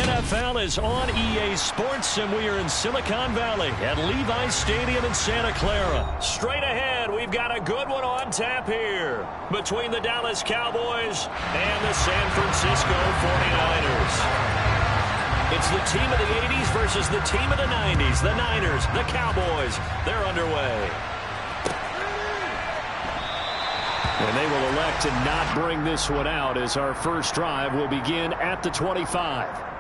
NFL is on EA Sports, and we are in Silicon Valley at Levi's Stadium in Santa Clara. Straight ahead, we've got a good one on tap here between the Dallas Cowboys and the San Francisco 49ers. It's the team of the 80s versus the team of the 90s. The Niners, the Cowboys, they're underway. And they will elect to not bring this one out as our first drive will begin at the 25.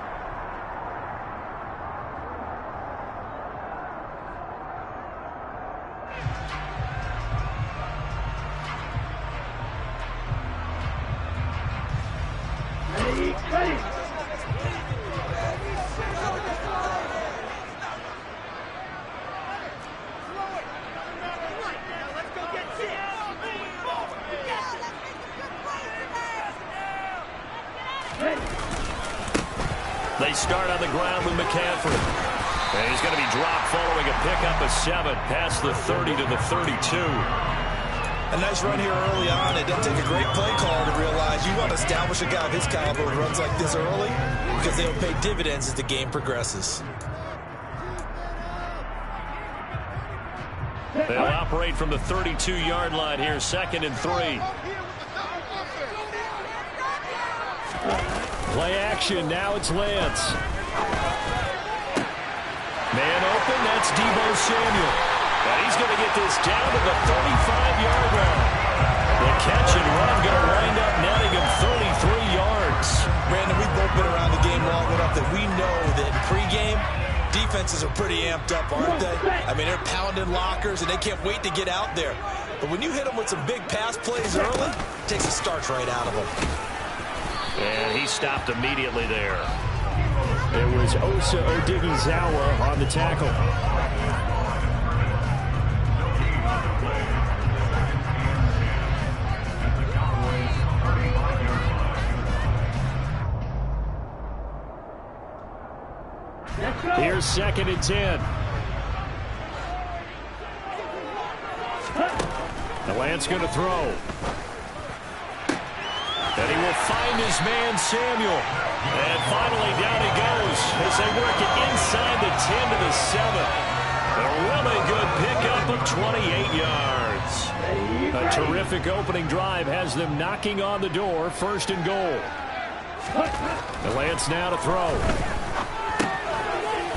They start on the ground with McCaffrey. And he's going to be dropped following a pickup of 7 past the 30 to the 32. A nice run here early on. It doesn't take a great play caller to realize you want to establish a guy of his caliber who runs like this early because they'll pay dividends as the game progresses. They'll operate from the 32-yard line here, 2nd and 3. Play action, now it's Lance. Man open, that's Deebo Samuel. And he's going to get this down to the 35-yard line. The catch and run going to wind up netting him 33 yards. Brandon, we've both been around the game long enough that we know that in pregame, defenses are pretty amped up, aren't they? I mean, they're pounding lockers, and they can't wait to get out there. But when you hit them with some big pass plays early, it takes the starch right out of them. And he stopped immediately there. It was Osa Odighizuwa on the tackle. Here's 2nd and 10. The Lance going to throw. And he will find his man, Samuel. And finally, down he goes as they work it inside the 10 to the 7. A really good pickup of 28 yards. A terrific opening drive has them knocking on the door, 1st and goal. The Lance now to throw.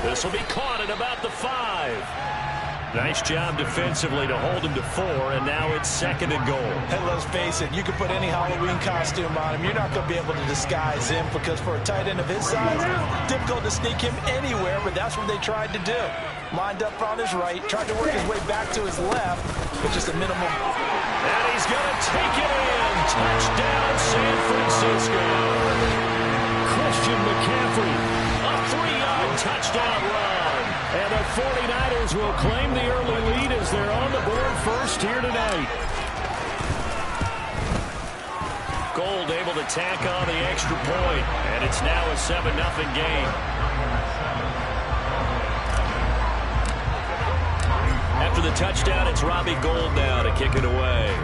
This will be caught at about the 5. Nice job defensively to hold him to 4, and now it's 2nd and goal. Hey, let's face it, you can put any Halloween costume on him. You're not going to be able to disguise him because for a tight end of his size, difficult to sneak him anywhere, but that's what they tried to do. Lined up on his right, tried to work his way back to his left, but just a minimum. And he's going to take it in. Touchdown, San Francisco. Christian McCaffrey, a 3-yard touchdown run. And the 49ers will claim the early lead as they're on the board first here tonight. Gold able to tack on the extra point, and it's now a 7-0 game. After the touchdown, it's Robbie Gould now to kick it away.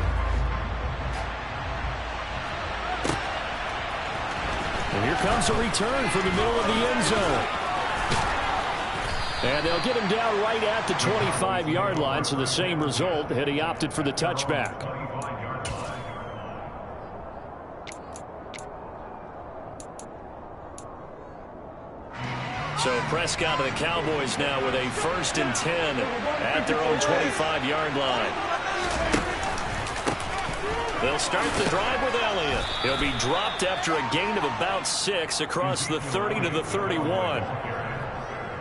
And here comes a return from the middle of the end zone. And they'll get him down right at the 25-yard line, so the same result had he opted for the touchback. So Prescott and the Cowboys now with a 1st and 10 at their own 25-yard line. They'll start the drive with Elliott. He'll be dropped after a gain of about 6 across the 30 to the 31.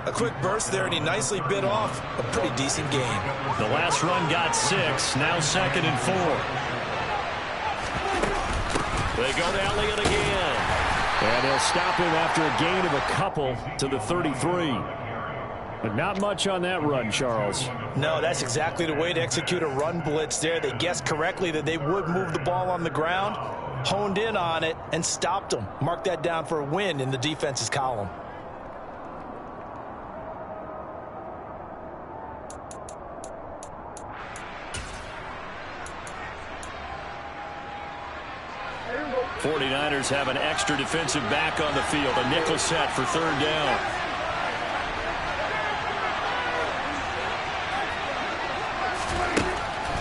A quick burst there, and he nicely bit off a pretty decent gain. The last run got 6, now 2nd and 4. They go to Elliott again. And they'll stop him after a gain of a couple to the 33. But not much on that run, Charles. No, that's exactly the way to execute a run blitz there. They guessed correctly that they would move the ball on the ground, honed in on it, and stopped them. Mark that down for a win in the defense's column. 49ers have an extra defensive back on the field. A nickel set for third down.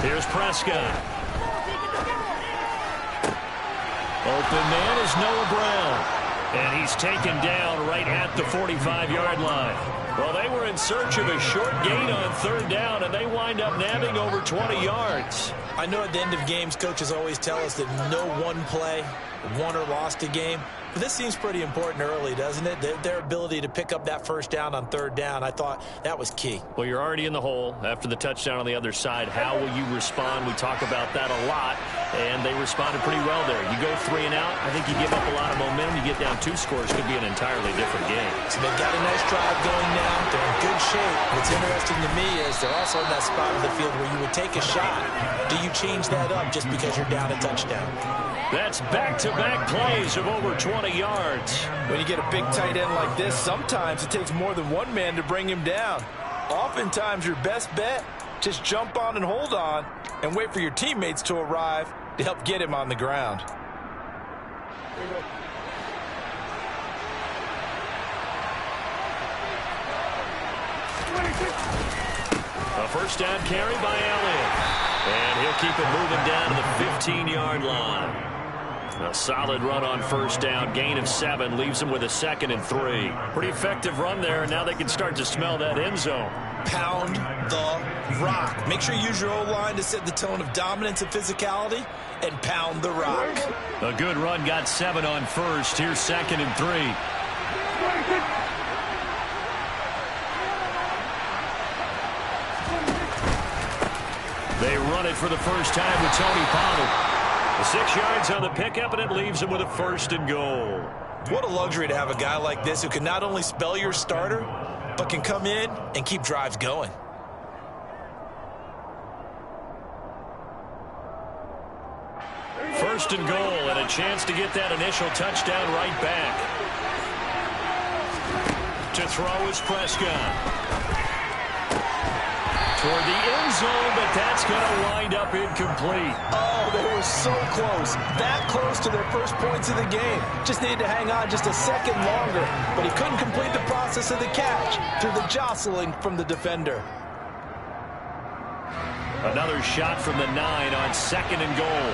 Here's Prescott. Open man is Noah Brown. And he's taken down right at the 45-yard line. Well, they were in search of a short gain on third down, and they wind up nabbing over 20 yards. I know at the end of games, coaches always tell us that no one play won or lost a game. But this seems pretty important early, doesn't it? Their ability to pick up that first down on third down, I thought that was key. Well, you're already in the hole after the touchdown on the other side. How will you respond? We talk about that a lot, and they responded pretty well there. You go 3 and out, I think you give up a lot of momentum. You get down 2 scores, could be an entirely different game. So they've got a nice drive going now. They're in good shape. What's interesting to me is they're also in that spot of the field where you would take a shot. Do you change that up just because you're down a touchdown? That's back-to-back plays of over 20 yards. When you get a big tight end like this, sometimes it takes more than one man to bring him down. Oftentimes, your best bet, just jump on and hold on and wait for your teammates to arrive to help get him on the ground. A first down carry by Elliott. And he'll keep it moving down to the 15-yard line. A solid run on first down. Gain of 7 leaves him with a 2nd and 3. Pretty effective run there. Now they can start to smell that end zone. Pound the rock. Make sure you use your O-line to set the tone of dominance and physicality, and pound the rock. A good run, got 7 on first. Here's 2nd and 3. They run it for the first time with Tony Pollard. 6 yards on the pickup, and it leaves him with a 1st and goal. What a luxury to have a guy like this who can not only spell your starter, but can come in and keep drives going. First and goal, and a chance to get that initial touchdown right back. To throw is Prescott. Toward the end zone, but that's going to wind up incomplete. Oh, they were so close. That close to their first points of the game. Just needed to hang on just a second longer, but he couldn't complete the process of the catch through the jostling from the defender. Another shot from the 9 on 2nd and goal.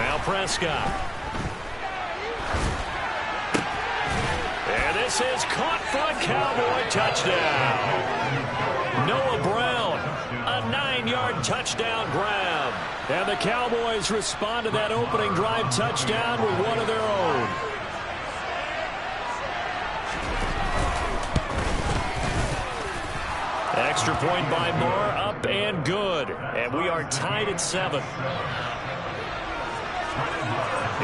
Now Prescott. This is caught for a Cowboy touchdown. Noah Brown, a 9-yard touchdown grab. And the Cowboys respond to that opening drive touchdown with one of their own. Extra point by Moore, up and good. And we are tied at 7.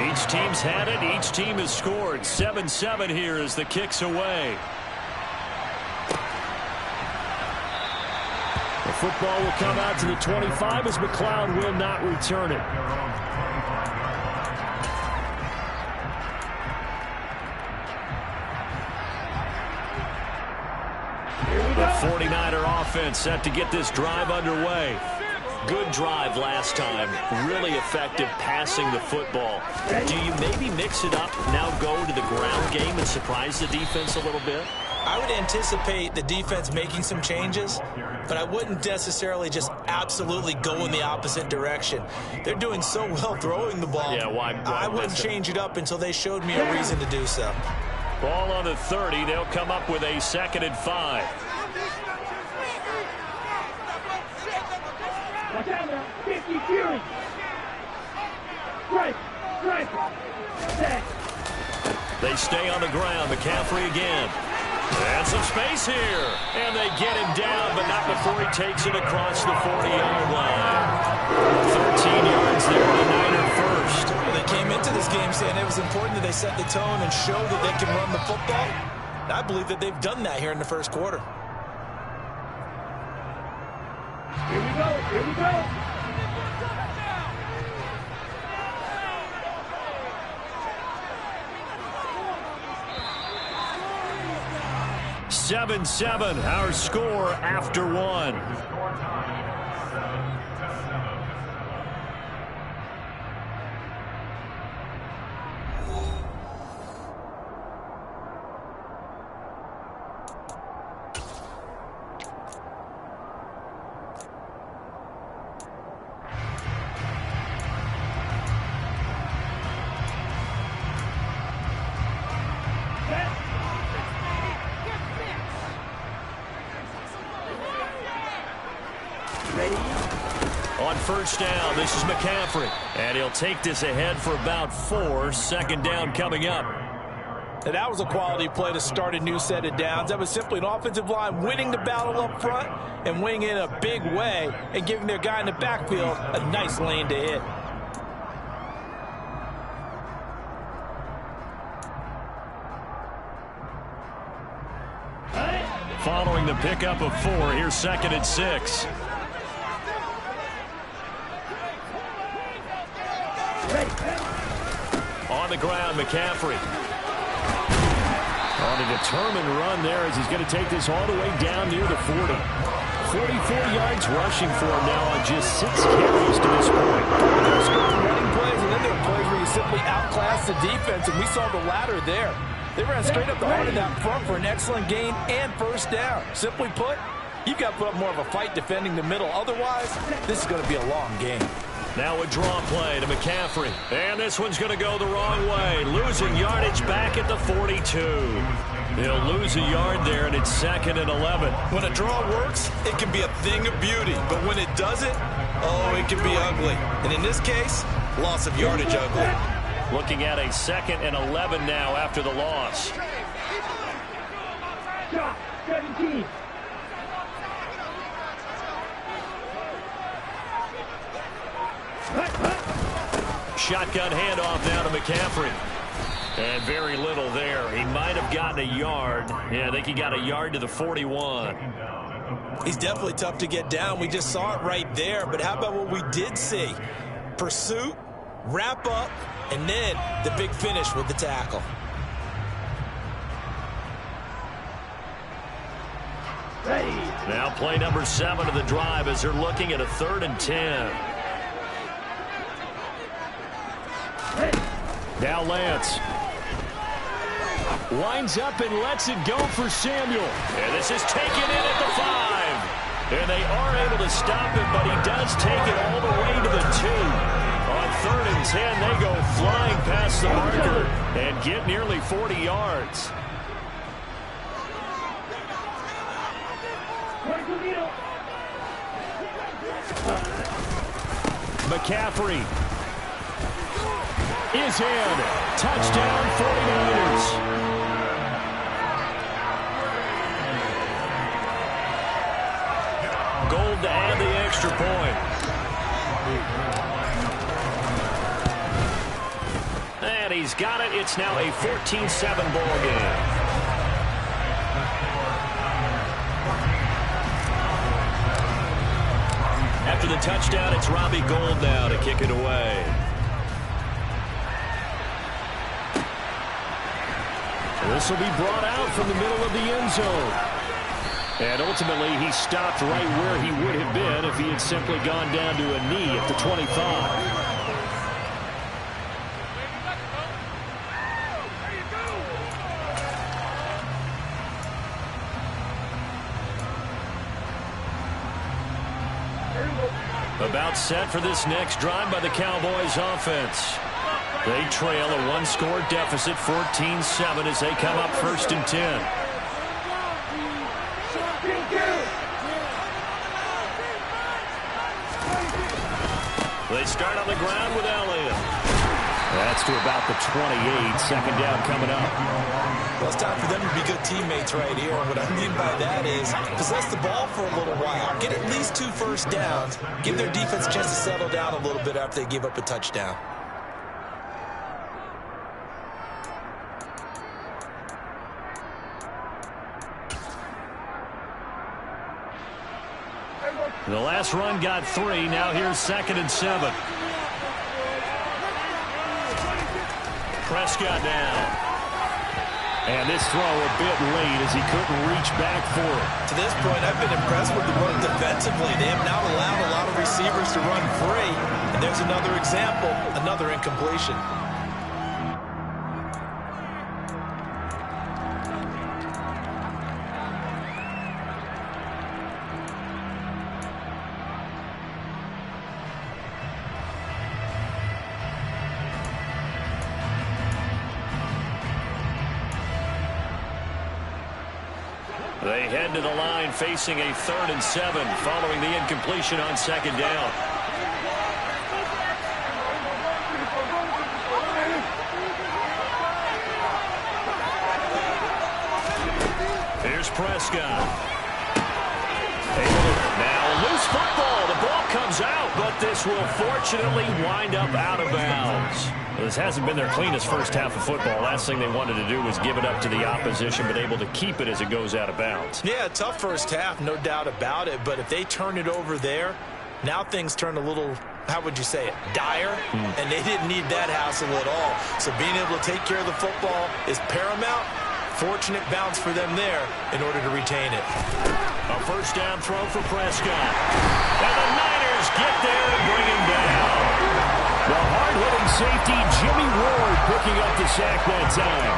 Each team's had it. Each team has scored. 7-7 here as the kick's away. The football will come out to the 25 as McLeod will not return it. The 49er offense set to get this drive underway. Good drive last time. Really effective passing the football. Do you maybe mix it up, now go to the ground game and surprise the defense a little bit? I would anticipate the defense making some changes, but I wouldn't necessarily just absolutely go in the opposite direction. They're doing so well throwing the ball. Yeah, why I wouldn't change it up until they showed me a reason to do so. Ball on the 30. They'll come up with a 2nd and 5. Watch out now. 50 Fury. Strike. Set. They stay on the ground. McCaffrey again. And some space here. And they get him down, but not before he takes it across the 40-yard line. 13 yards there on a Niner first. Well, they came into this game saying it was important that they set the tone and show that they can run the football. And I believe that they've done that here in the first quarter. Here we go. 7-7, our score after one. On first down, this is McCaffrey. And he'll take this ahead for about 4. Second down coming up. And that was a quality play to start a new set of downs. That was simply an offensive line winning the battle up front and winning in a big way and giving their guy in the backfield a nice lane to hit. Following the pickup of 4, here's 2nd and 6. On the ground, McCaffrey. On a determined run there as he's going to take this all the way down near the 40. 44 yards rushing for him now on just 6 carries to this point. There's strong running plays, and then there are plays where you simply outclass the defense, and we saw the latter there. They ran straight up the heart of that front for an excellent gain and first down. Simply put, you've got to put up more of a fight defending the middle. Otherwise, this is going to be a long game. Now a draw play to McCaffrey. And this one's going to go the wrong way. Losing yardage back at the 42. He'll lose a yard there, and it's 2nd and 11. When a draw works, it can be a thing of beauty. But when it doesn't, oh, it can be ugly. And in this case, loss of yardage ugly. Looking at a 2nd and 11 now after the loss. Shot, 17. Shotgun handoff now to McCaffrey. And very little there. He might have gotten a yard. Yeah, I think he got a yard to the 41. He's definitely tough to get down. We just saw it right there. But how about what we did see? Pursuit, wrap up, and then the big finish with the tackle. Ready. Now play number 7 of the drive as they're looking at a 3rd and 10. Now Lance lines up and lets it go for Samuel. And this is taken in at the 5. And they are able to stop him, but he does take it all the way to the 2. On 3rd and 10, they go flying past the marker and get nearly 40 yards. McCaffrey is in. Touchdown 49ers. Gold to add the extra point. And he's got it. It's now a 14-7 ball game. After the touchdown, it's Robbie Gould now to kick it away. This will be brought out from the middle of the end zone. And ultimately, he stopped right where he would have been if he had simply gone down to a knee at the 25. About set for this next drive by the Cowboys offense. They trail a 1-score deficit, 14-7, as they come up 1st and 10. They start on the ground with Elliott. That's to about the 28. 2nd down coming up. Well, it's time for them to be good teammates right here. What I mean by that is possess the ball for a little while. Get at least 2 first downs. Give their defense a chance to settle down a little bit after they give up a touchdown. The last run got 3. Now here's 2nd and 7. Prescott now. And this throw a bit late as he couldn't reach back for it. To this point, I've been impressed with the work defensively. They have not allowed a lot of receivers to run free. And there's another example, another incompletion. They head to the line facing a 3rd and 7 following the incompletion on 2nd down. Here's Prescott. Now loose football. The ball comes out, but this will fortunately wind up out of bounds. Well, this hasn't been their cleanest first half of football. Last thing they wanted to do was give it up to the opposition, but able to keep it as it goes out of bounds. Yeah, tough first half, no doubt about it. But if they turn it over there, now things turn a little, how would you say it, dire? And they didn't need that hassle at all. So being able to take care of the football is paramount. Fortunate bounce for them there in order to retain it. A first down throw for Prescott. And the Niners get there and bring him down. The hard-hitting safety, Jimmy Ward, picking up the sack that time.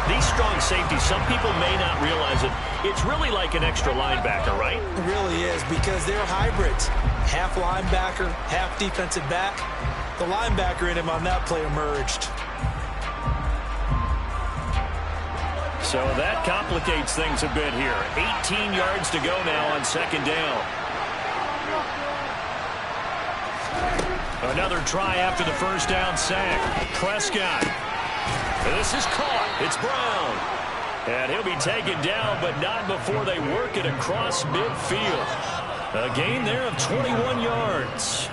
These strong safeties, some people may not realize it. It's really like an extra linebacker, right? It really is, because they're hybrids. Half linebacker, half defensive back. The linebacker in him on that play emerged. So that complicates things a bit here. 18 yards to go now on 2nd down. Another try after the first down sack. Prescott. This is caught. It's Brown. And he'll be taken down, but not before they work it across midfield. A gain there of 21 yards.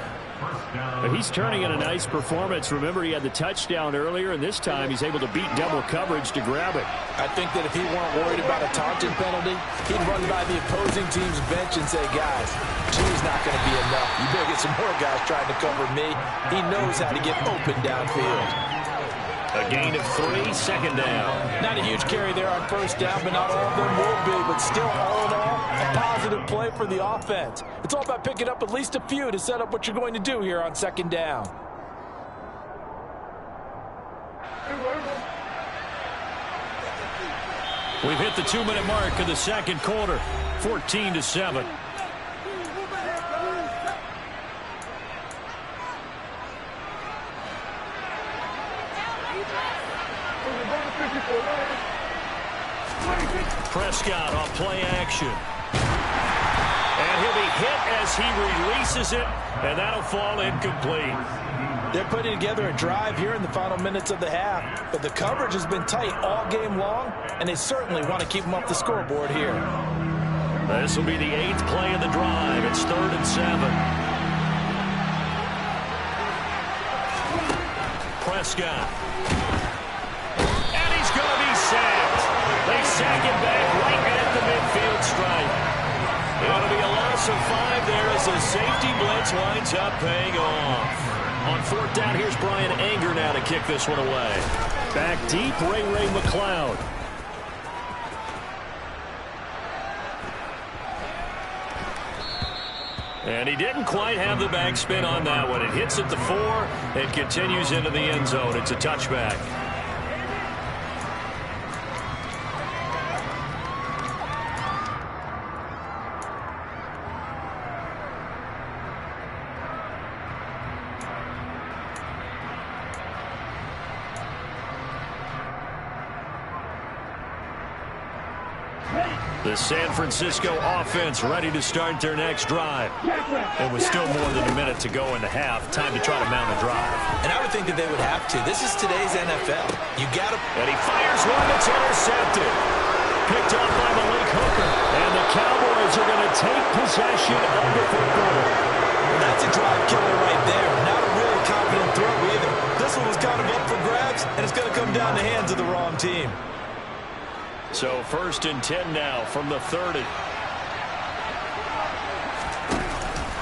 But he's turning in a nice performance. Remember, he had the touchdown earlier, and this time he's able to beat double coverage to grab it. I think that if he weren't worried about a taunting penalty, he'd run by the opposing team's bench and say, guys, two's not going to be enough. You better get some more guys trying to cover me. He knows how to get open downfield. A gain of 3, 2nd down. Not a huge carry there on first down, but not all of them will be. But still, all in all, a positive play for the offense. It's all about picking up at least a few to set up what you're going to do here on 2nd down. We've hit the 2-minute mark of the 2nd quarter. 14-7. Prescott off play action. And he'll be hit as he releases it, and that'll fall incomplete. They're putting together a drive here in the final minutes of the half, but the coverage has been tight all game long, and they certainly want to keep them off the scoreboard here. This will be the 8th play of the drive. It's 3rd and 7. Prescott. And he's going to be sacked. They sack him back right at the midfield stripe. It'll be a loss of 5 there as the safety blitz winds up paying off. On 4th down, here's Brian Anger now to kick this one away. Back deep, Ray McLeod. And he didn't quite have the backspin on that one. It hits at the 4 and continues into the end zone. It's a touchback. The San Francisco offense ready to start their next drive. And with still more than a minute to go in the half, time to try to mount a drive. And I would think that they would have to. This is today's NFL. You got to. And he fires one that's intercepted. Picked up by Malik Hooker. And the Cowboys are going to take possession of the football. Well, that's a drive killer right there. Not a really confident throw either. This one was kind of up for grabs, and it's going to come down the hands of the wrong team. So 1st and 10 now from the 30.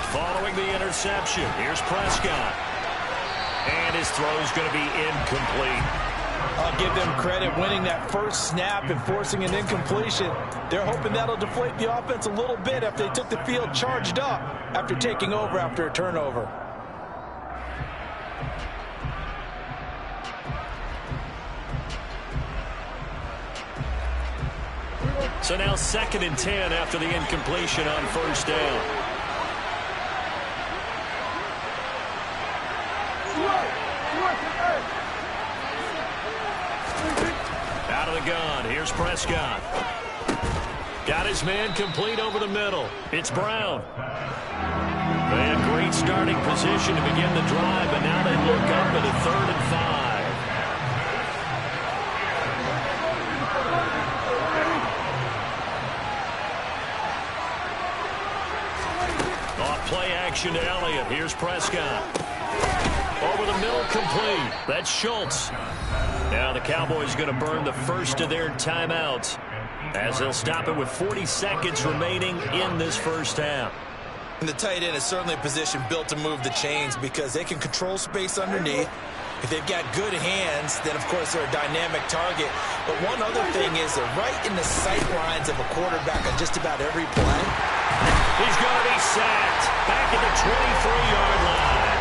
Following the interception, here's Prescott. And his throw's going to be incomplete. I'll give them credit winning that first snap and forcing an incompletion. They're hoping that'll deflate the offense a little bit if they took the field charged up after taking over after a turnover. So now 2nd and 10 after the incompletion on first down. Out of the gun, here's Prescott. Got his man complete over the middle. It's Brown. They had great starting position to begin the drive, but now they look up at a 3rd and 5. Off play action to Elliott. Here's Prescott. Over the middle, complete. That's Schultz. Now the Cowboys going to burn the first of their timeouts as they'll stop it with 40 seconds remaining in this first half. And the tight end is certainly a position built to move the chains because they can control space underneath. If they've got good hands, then of course they're a dynamic target. But one other thing is they're right in the sight lines of a quarterback on just about every play. He's going to be sacked back at the 23-yard line.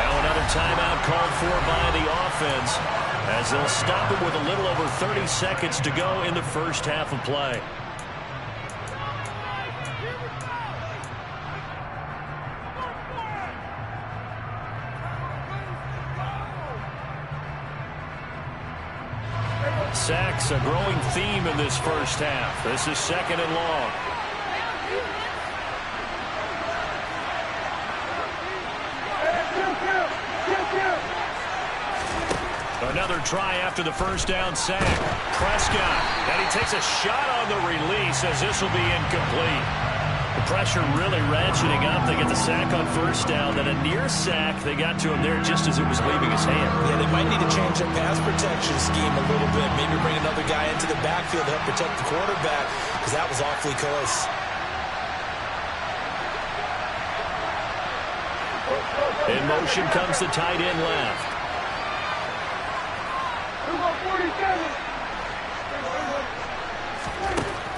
Now another timeout called for by the offense as they'll stop it with a little over 30 seconds to go in the first half of play. Sacks, a growing theme in this first half. This is 2nd and long. Another try after the first down sack. Prescott, and he takes a shot on the release as this will be incomplete. The pressure really ratcheting up. They get the sack on first down, then a near sack. They got to him there just as it was leaving his hand. Yeah, they might need to change their pass protection scheme a little bit. Maybe bring another guy into the backfield to help protect the quarterback because that was awfully close. In motion comes the tight end left.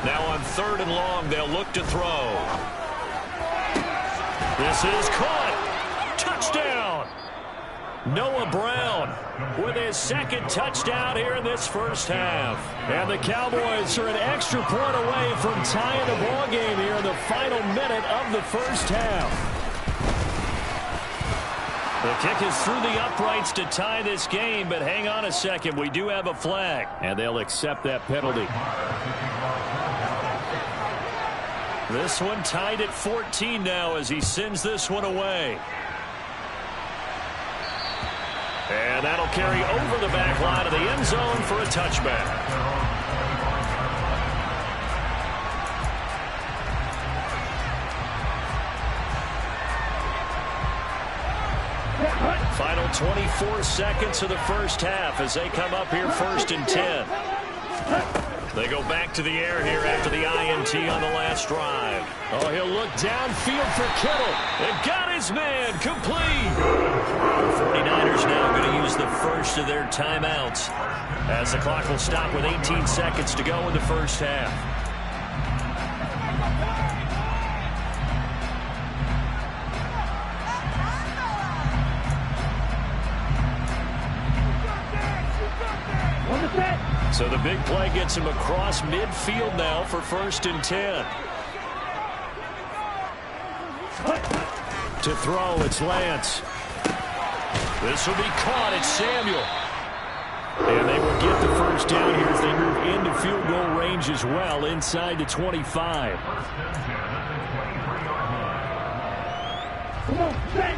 Now on 3rd and long, they'll look to throw. This is caught. Touchdown. Noah Brown with his 2nd touchdown here in this first half. And the Cowboys are an extra point away from tying the ball game here in the final minute of the first half. The kick is through the uprights to tie this game, but hang on a second. We do have a flag, and they'll accept that penalty. This one tied at 14 now as he sends this one away. And that'll carry over the back line of the end zone for a touchback. Final 24 seconds of the first half as they come up here 1st and 10. They go back to the air here after the INT on the last drive. Oh, he'll look downfield for Kittle. They've got his man complete. The 49ers now going to use the first of their timeouts as the clock will stop with 18 seconds to go in the first half. So the big play gets him across midfield now for 1st and 10. To throw, it's Lance. This will be caught. It's Samuel. And they will get the first down here as they move into field goal range as well inside the 25. Come on, set.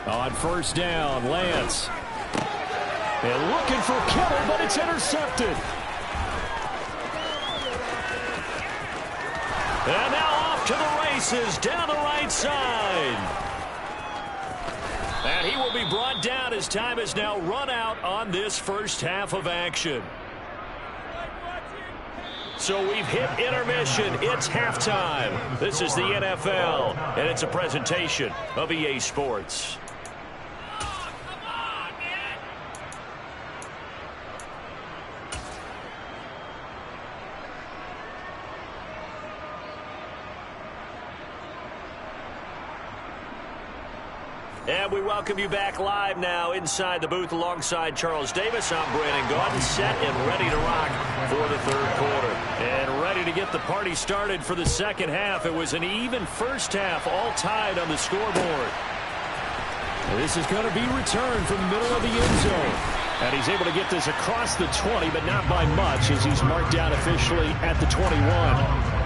On first down, Lance. And looking for Kittle, but it's intercepted. And now off to the races, down the right side. And he will be brought down as time is now run out on this first half of action. So we've hit intermission. It's halftime. This is the NFL, and it's a presentation of EA Sports. And we welcome you back live now inside the booth alongside Charles Davis. I'm Brandon Gaudin, set and ready to rock for the third quarter. And ready to get the party started for the second half. It was an even first half, all tied on the scoreboard. This is going to be returned from the middle of the end zone. And he's able to get this across the 20, but not by much as he's marked down officially at the 21.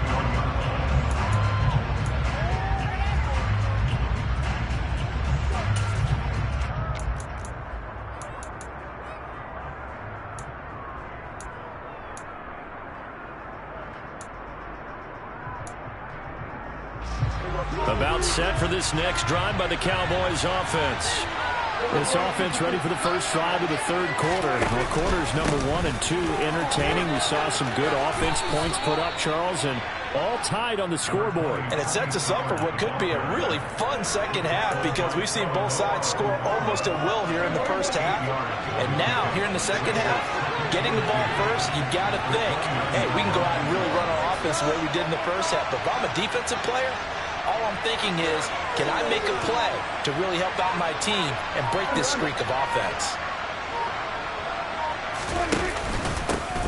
About set for this next drive by the Cowboys offense. This offense ready for the first drive of the third quarter. Well, quarters number 1 and 2 entertaining. We saw some good offense points put up, Charles, and all tied on the scoreboard. And it sets us up for what could be a really fun second half because we've seen both sides score almost at will here in the first half. And now, here in the second half, getting the ball first, you've got to think, hey, we can go out and really run our offense the way we did in the first half. But if I'm a defensive player, all I'm thinking is, can I make a play to really help out my team and break this streak of offense?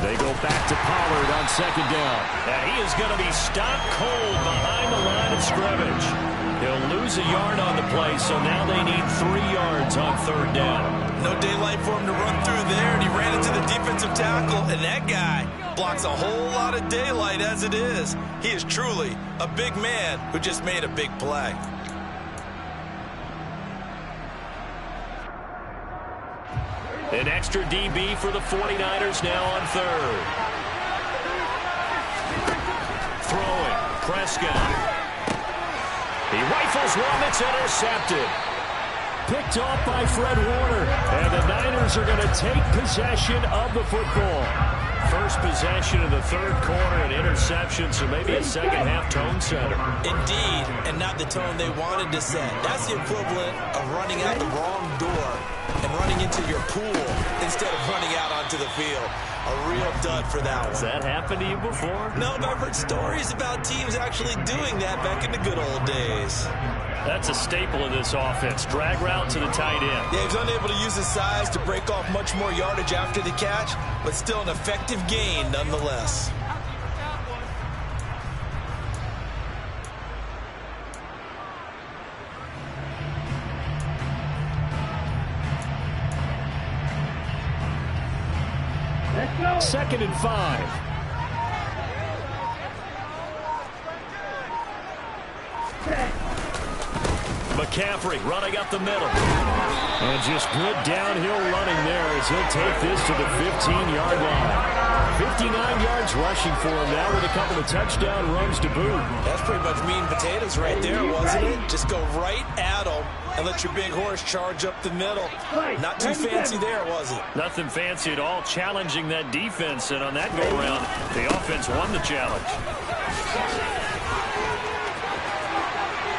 They go back to Pollard on second down. And he is going to be stopped cold behind the line of scrimmage. He'll lose a yard on the play, so now they need 3 yards on third down. No daylight for him to run through there, and he ran into the defensive tackle, and that guy blocks a whole lot of daylight as it is. He is truly a big man who just made a big play. An extra DB for the 49ers now on third. Throwing, Prescott. He rifles one that's intercepted. Picked off by Fred Warner. And the Niners are going to take possession of the football. First possession of the third quarter, an interception, so maybe a second-half tone setter. Indeed, and not the tone they wanted to set. That's the equivalent of running out the wrong door and running into your pool instead of running out onto the field. A real dud for that one. Has that happened to you before? No, but I've heard stories about teams actually doing that back in the good old days. That's a staple of this offense. Drag route to the tight end. Yeah, he's unable to use his size to break off much more yardage after the catch, but still an effective gain nonetheless. Second and 5. McCaffrey running up the middle. And just good downhill running there as he'll take this to the 15-yard line. 59 yards rushing for him now with a couple of touchdown runs to boot. That's pretty much meat and potatoes right there, wasn't it? Just go right at him and let your big horse charge up the middle. Not too fancy there, was it? Nothing fancy at all, challenging that defense. And on that go-around, the offense won the challenge.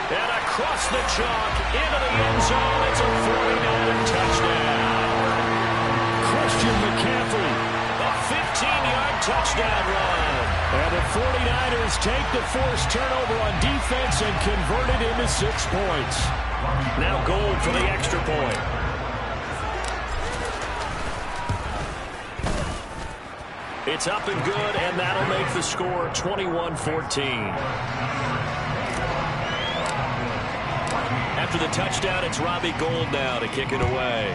And across the chalk, into the end zone, it's a 49er touchdown. Christian McCaffrey, a 15-yard touchdown run. And the 49ers take the forced turnover on defense and convert it into 6 points. Now Gold for the extra point. It's up and good, and that'll make the score 21-14. After the touchdown, it's Robbie Gould now to kick it away.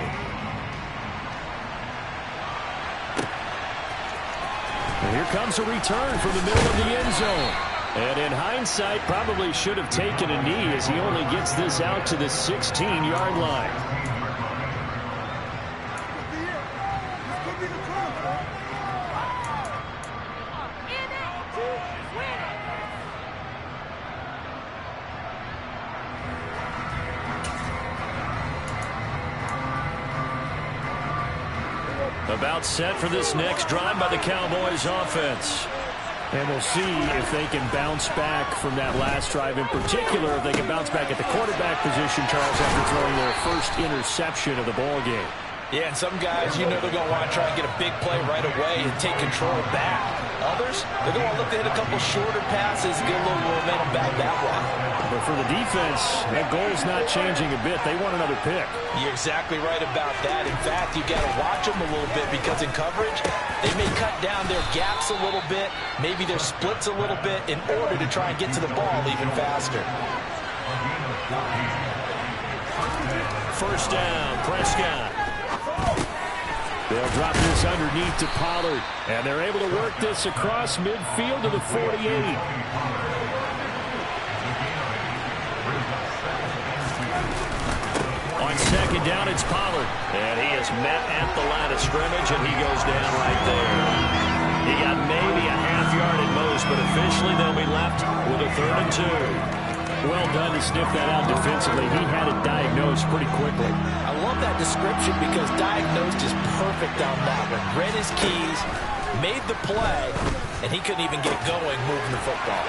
And here comes a return from the middle of the end zone. And in hindsight, probably should have taken a knee as he only gets this out to the 16-yard line. About set for this next drive by the Cowboys offense. And we'll see if they can bounce back from that last drive in particular, if they can bounce back at the quarterback position, Charles, after throwing their first interception of the ball game. Yeah, and some guys, you know they're going to want to try and get a big play right away and take control back. Others, they're going to look to hit a couple shorter passes and get a little momentum back that way. But for the defense, that goal's not changing a bit. They want another pick. You're exactly right about that. In fact, you got to watch them a little bit because in coverage, they may cut down their gaps a little bit, maybe their splits a little bit in order to try and get to the ball even faster. First down, Prescott. They'll drop this underneath to Pollard, and they're able to work this across midfield to the 48. On second down, it's Pollard. And he is met at the line of scrimmage, and he goes down right there. He got maybe a half yard at most, but officially they'll be left with a 3rd and 2. Well done to sniff that out defensively. He had it diagnosed pretty quickly. I love that description because diagnosed is perfect on that one. Read his keys, made the play, and he couldn't even get going moving the football.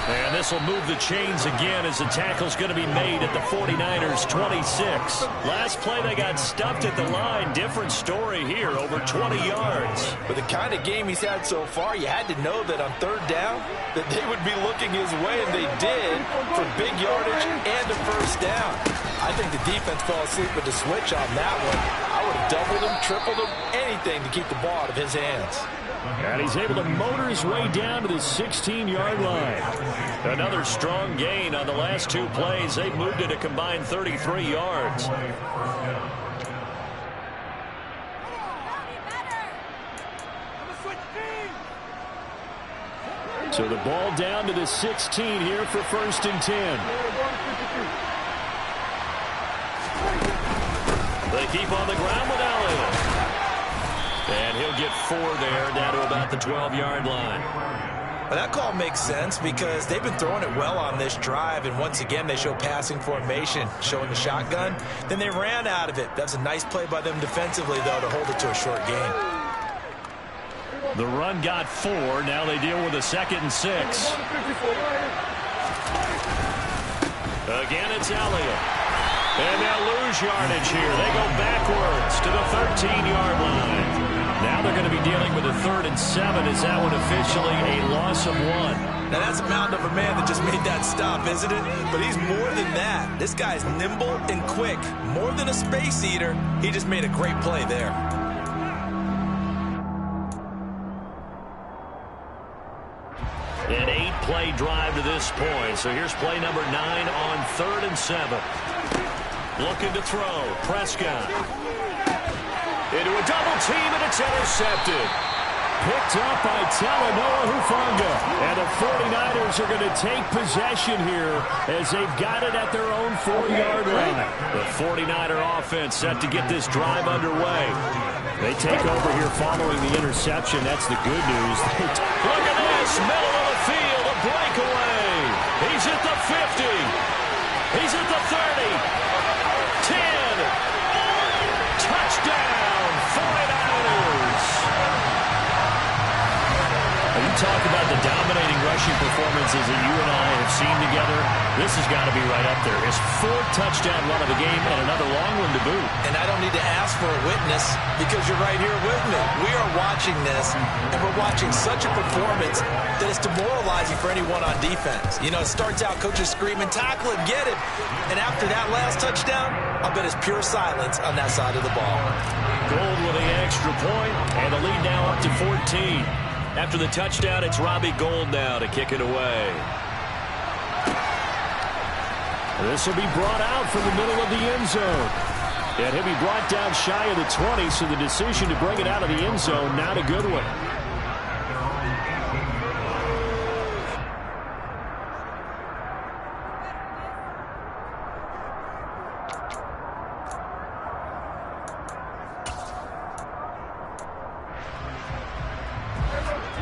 And this will move the chains again as the tackle's going to be made at the 49ers' 26. Last play, they got stuffed at the line. Different story here, over 20 yards. With the kind of game he's had so far, you had to know that on 3rd down that they would be looking his way, and they did, for big yardage and a first down. I think the defense fell asleep with the switch on that one. I would have doubled him, tripled him, anything to keep the ball out of his hands. And he's able to motor his way down to the 16-yard line. Another strong gain on the last 2 plays. They've moved it a combined 33 yards. So the ball down to the 16 here for 1st and 10. They keep on the ground with Elliott. And he'll get 4 there, down to about the 12-yard line. Well, that call makes sense because they've been throwing it well on this drive, and once again they show passing formation, showing the shotgun. Then they ran out of it. That's a nice play by them defensively, though, to hold it to a short gain. The run got 4. Now they deal with a 2nd and 6. Again, it's Elliott. And they'll lose yardage here. They go backwards to the 13-yard line. Now they're going to be dealing with a 3rd and 7. Is that one officially a loss of 1? Now that's a mound of a man that just made that stop, isn't it? But he's more than that. This guy's nimble and quick. More than a space eater. He just made a great play there. An 8-play drive to this point. So here's play number 9 on 3rd and 7. Looking to throw. Prescott. Into a double team, and it's intercepted. Picked up by Talanoa Hufanga. And the 49ers are going to take possession here as they've got it at their own 4-yard line. The 49er offense set to get this drive underway. They take over here following the interception. That's the good news. Look at this. Middle of the field. A breakaway. He's at the 50. He's at the 30. 10. Touchdown. 49ers. You talk about the dominating rushing performances that you and I have seen together. This has got to be right up there. His 4th touchdown run of the game and another long one to boot. And I don't need to ask for a witness because you're right here with me. We are watching this, and we're watching such a performance that it's demoralizing for anyone on defense. You know, it starts out coaches screaming, tackle him, get him. And after that last touchdown, I'll bet it's pure silence on that side of the ball. Gold with the extra point, and the lead now up to 14. After the touchdown, it's Robbie Gould now to kick it away. This will be brought out from the middle of the end zone. And he'll be brought down shy of the 20, so the decision to bring it out of the end zone, not a good one.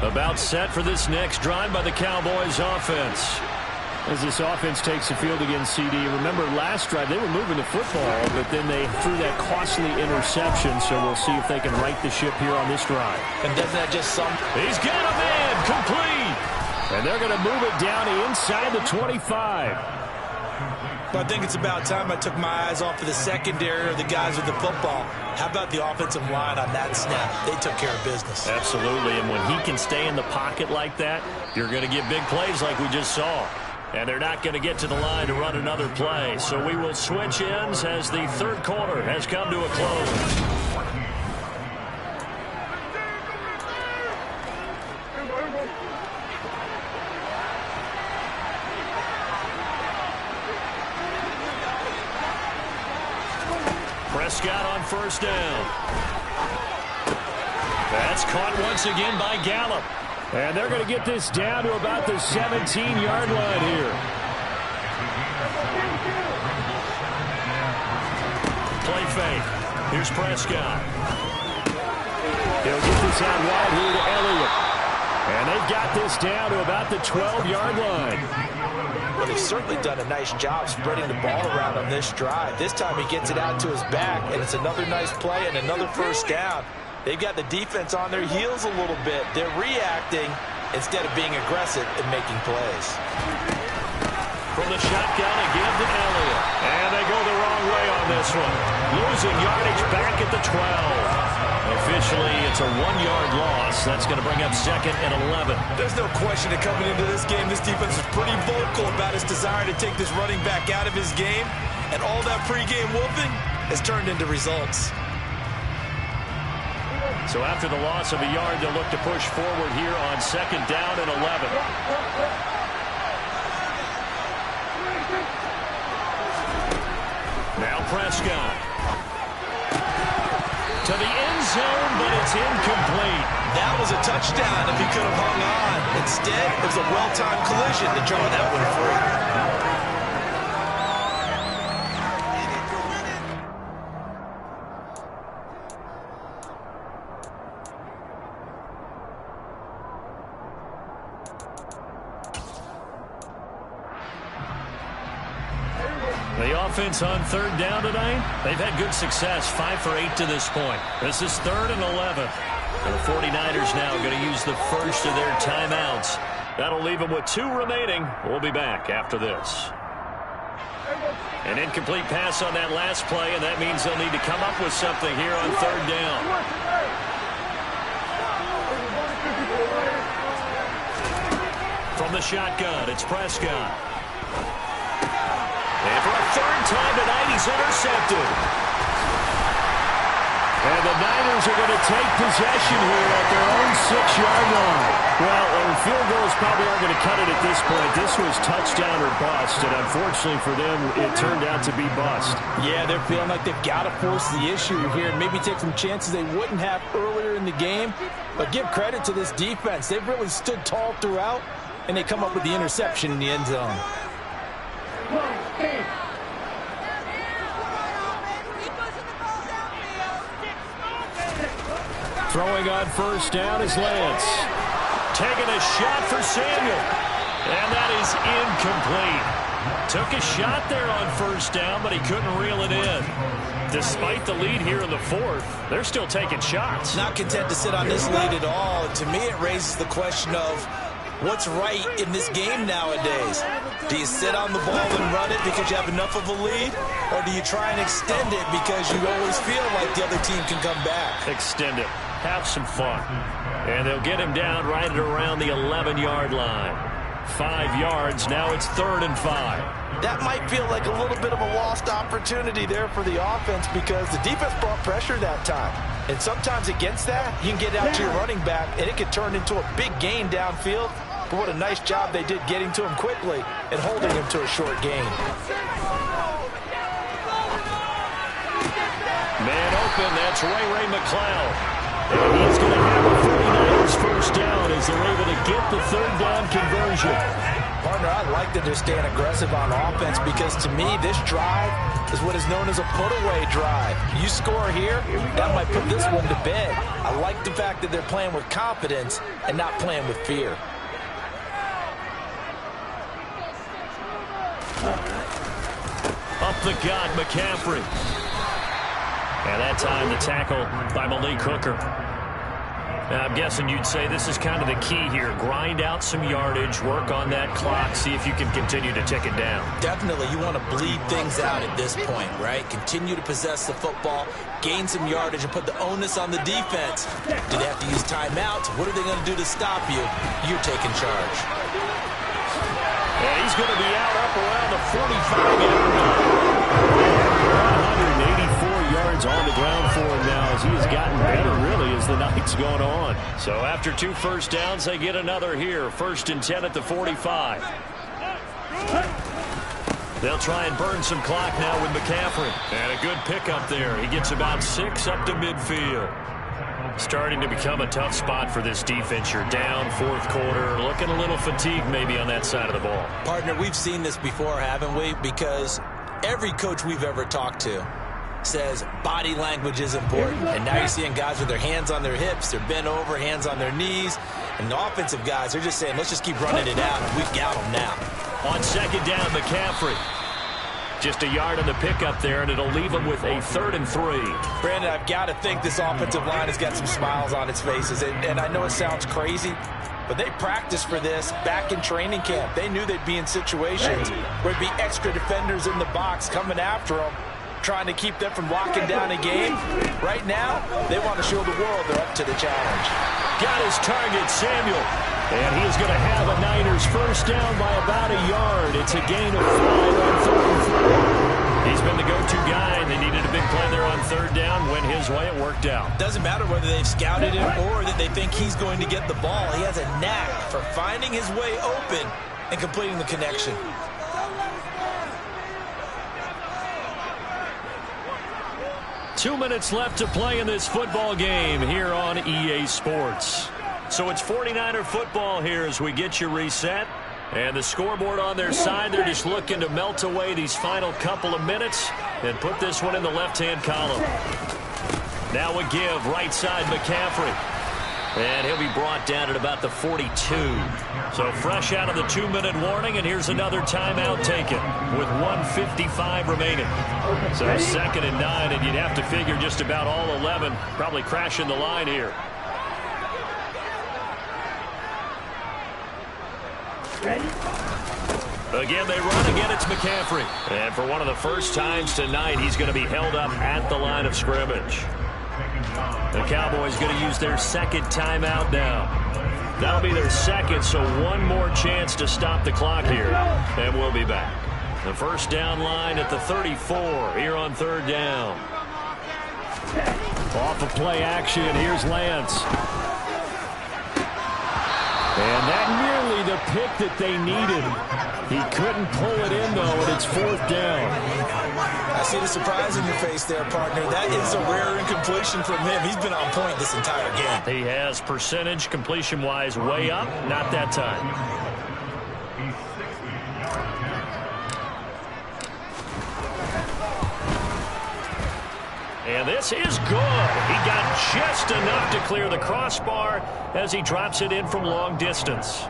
About set for this next drive by the Cowboys offense. As this offense takes the field against CD. Remember, last drive, they were moving the football, but then they threw that costly interception, so we'll see if they can right the ship here on this drive. And doesn't that just sum? He's got a man, complete. And they're going to move it down inside the 25. But I think it's about time I took my eyes off of the secondary or the guys with the football. How about the offensive line on that snap? They took care of business. Absolutely, and when he can stay in the pocket like that, you're going to get big plays like we just saw. And they're not going to get to the line to run another play. So we will switch ends as the third quarter has come to a close. Prescott on first down. That's caught once again by Gallup. And they're going to get this down to about the 17-yard line here. Play fake. Here's Prescott. He'll get this out wide here to Elliott. And they've got this down to about the 12-yard line. Well, they've certainly done a nice job spreading the ball around on this drive. This time he gets it out to his back, and it's another nice play and another first down. They've got the defense on their heels a little bit. They're reacting instead of being aggressive and making plays. From the shotgun again to Elliott. And they go the wrong way on this one. Losing yardage back at the 12. Officially, it's a 1-yard loss. That's going to bring up 2nd and 11. There's no question that coming into this game, this defense is pretty vocal about its desire to take this running back out of his game. And all that pregame whooping has turned into results. So after the loss of a yard, they'll look to push forward here on 2nd down and 11. Now Prescott. To the end zone, but it's incomplete. That was a touchdown if he could have hung on. Instead, it was a well-timed collision to draw that one free. The offense on 3rd down tonight, they've had good success, 5 for 8 to this point. This is 3rd and 11. And the 49ers now going to use the first of their timeouts. That'll leave them with 2 remaining. We'll be back after this. An incomplete pass on that last play, and that means they'll need to come up with something here on 3rd down. From the shotgun, it's Prescott. And for a 3rd time tonight, he's intercepted. And the Niners are going to take possession here at their own 6-yard line. Well, field goals probably aren't going to cut it at this point. This was touchdown or bust, and unfortunately for them, it turned out to be bust. Yeah, they're feeling like they've got to force the issue here and maybe take some chances they wouldn't have earlier in the game. But give credit to this defense. They've really stood tall throughout, and they come up with the interception in the end zone. Throwing on first down is Lance. Taking a shot for Samuel. And that is incomplete. Took a shot there on first down, but he couldn't reel it in. Despite the lead here in the 4th, they're still taking shots. Not content to sit on this lead at all. To me, it raises the question of what's right in this game nowadays. Do you sit on the ball and run it because you have enough of a lead? Or do you try and extend it because you always feel like the other team can come back? Extend it. Have some fun. And they'll get him down right at around the 11-yard line. 5 yards. Now it's 3rd and 5. That might feel like a little bit of a lost opportunity there for the offense because the defense brought pressure that time. And sometimes against that, you can get out to your running back, and it can turn into a big gain downfield. But what a nice job they did getting to him quickly and holding him to a short gain. Man open, that's Ray McLeod. And he's going to have a 49ers first down as they're able to get the 3rd down conversion. Partner, I like that they're staying aggressive on offense because to me, this drive is what is known as a put-away drive. You score here, that might put this one to bed. I like the fact that they're playing with confidence and not playing with fear. the gut, McCaffrey. And that time the tackle by Malik Hooker. Now, I'm guessing you'd say this is kind of the key here. Grind out some yardage, work on that clock, see if you can continue to tick it down. Definitely, you want to bleed things out at this point, right? Continue to possess the football, gain some yardage, and put the onus on the defense. Do they have to use timeouts? What are they going to do to stop you? You're taking charge. And he's going to be out up around the 45-yard line. 184 yards on the ground for him now as he has gotten better, really, as the night's gone on. So after 2 first downs, they get another here. 1st and 10 at the 45. They'll try and burn some clock now with McCaffrey. And a good pickup there. He gets about 6 up to midfield. Starting to become a tough spot for this defense. You're down 4th quarter, looking a little fatigued maybe on that side of the ball. Partner, we've seen this before, haven't we? Because every coach we've ever talked to says body language is important. And now you're seeing guys with their hands on their hips, they're bent over, hands on their knees. And the offensive guys, they're just saying, let's just keep running it out, and we've got them now. On 2nd down, McCaffrey. Just a yard on the pickup there, and it'll leave them with a 3rd and 3. Brandon, I've got to think this offensive line has got some smiles on its faces. And I know it sounds crazy, but they practiced for this back in training camp. They knew they'd be in situations where there'd be extra defenders in the box coming after them, trying to keep them from locking down a game. Right now, they want to show the world they're up to the challenge. Got his target, Samuel. And he is going to have a Niners first down by about a yard. It's a gain of 5 on 3rd and 4. He's been the go-to guy, and they needed a big play there on 3rd down. Went his way, it worked out. Doesn't matter whether they've scouted him or that they think he's going to get the ball. He has a knack for finding his way open and completing the connection. Two minutes left to play in this football game here on EA Sports. So it's 49er football here as we get you reset. And the scoreboard on their side, they're just looking to melt away these final couple of minutes and put this one in the left-hand column. Now a give, right side McCaffrey. And he'll be brought down at about the 42. So fresh out of the 2-minute warning, and here's another timeout taken with 1:55 remaining. So 2nd and 9, and you'd have to figure just about all 11 probably crashing the line here. Again, they run. Again, it's McCaffrey. And for one of the first times tonight, he's going to be held up at the line of scrimmage. The Cowboys going to use their 2nd timeout now. That'll be their 2nd, so one more chance to stop the clock here. And we'll be back. The first down line at the 34 here on 3rd down. Off of play action, here's Lance. And that nearly the pick that they needed. He couldn't pull it in, though, and it's 4th down. I see the surprise in your face there, partner. That is a rare incompletion from him. He's been on point this entire game. He has percentage completion-wise way up. Not that time. And this is good. He got just enough to clear the crossbar as he drops it in from long distance.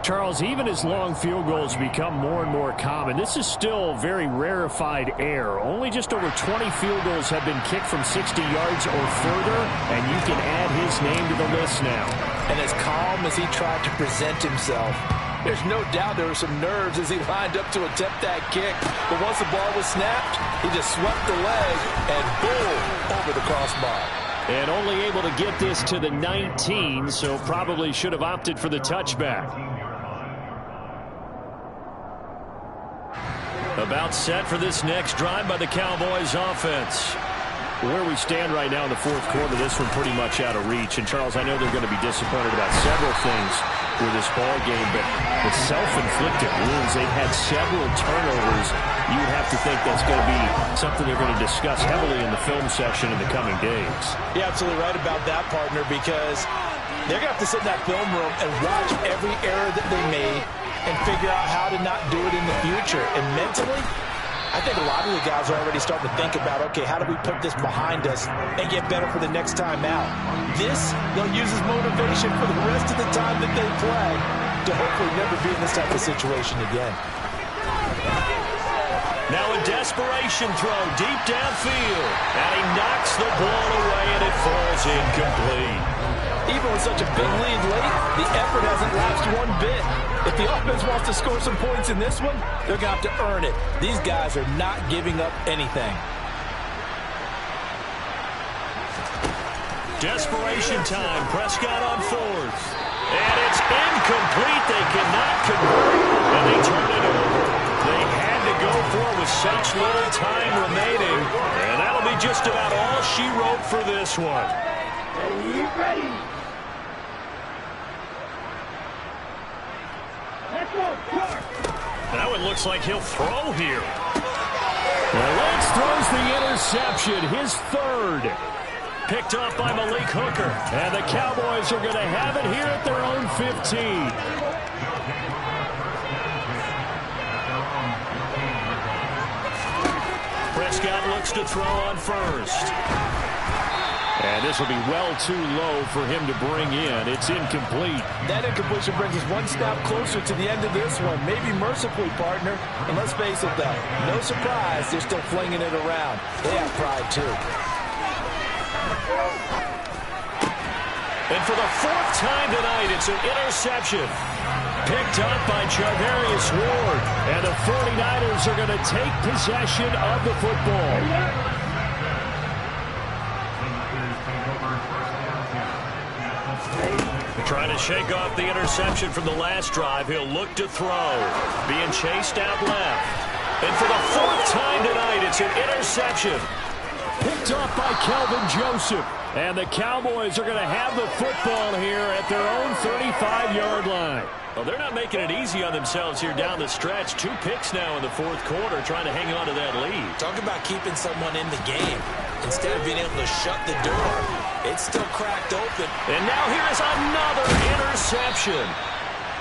Charles, even as long field goals become more and more common, this is still very rarefied air. Only just over 20 field goals have been kicked from 60 yards or further, and you can add his name to the list now. And as calm as he tried to present himself, there's no doubt there were some nerves as he lined up to attempt that kick. But once the ball was snapped, he just swept the leg and boom, over the crossbar. And only able to get this to the 19, so probably should have opted for the touchback. About set for this next drive by the Cowboys offense. Where we stand right now in the 4th quarter, this one pretty much out of reach. And, Charles, I know they're going to be disappointed about several things with this ball game, but the self-inflicted wounds, they've had several turnovers. You'd have to think that's going to be something they're going to discuss heavily in the film session in the coming days. You're absolutely right about that, partner, because they're going to have to sit in that film room and watch every error that they made and figure out how to not do it in the future. And mentally, I think a lot of the guys are already starting to think about, okay, how do we put this behind us and get better for the next time out? This, they'll use as motivation for the rest of the time that they play to hopefully never be in this type of situation again. Now a desperation throw deep downfield. And he knocks the ball away, and it falls incomplete. Even with such a big lead late, the effort hasn't lapsed one bit. If the offense wants to score some points in this one, they're going to have to earn it. These guys are not giving up anything. Desperation time. Prescott on fourth. And it's incomplete. They cannot convert, and they turn it over. They had to go for it with such little time remaining, and that'll be just about all she wrote for this one. Ready. Let's go. Now it looks like he'll throw here. Well, Lance throws the interception, his third. Picked off by Malik Hooker. And the Cowboys are going to have it here at their own 15. Prescott looks to throw on first. And this will be well too low for him to bring in. It's incomplete. That incompletion brings us one step closer to the end of this one. Maybe mercifully, partner. And let's face it, though, no surprise, they're still flinging it around. They have pride, too. And for the fourth time tonight, it's an interception. Picked up by Charvarius Ward. And the 49ers are going to take possession of the football. Trying to shake off the interception from the last drive. He'll look to throw. Being chased out left. And for the fourth time tonight, it's an interception. Picked off by Kelvin Joseph. And the Cowboys are going to have the football here at their own 35-yard line. Well, they're not making it easy on themselves here down the stretch. 2 picks now in the fourth quarter, trying to hang on to that lead. Talk about keeping someone in the game instead of being able to shut the door. It's still cracked open. And now here is another interception.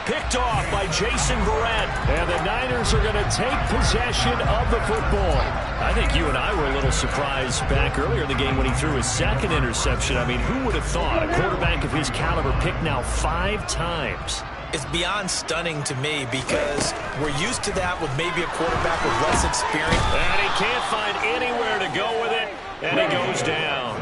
Picked off by Jason Verrett. And the Niners are going to take possession of the football. I think you and I were a little surprised back earlier in the game when he threw his second interception. I mean, who would have thought a quarterback of his caliber picked now 5 times? It's beyond stunning to me because we're used to that with maybe a quarterback with less experience. And he can't find anywhere to go with it, and he goes down.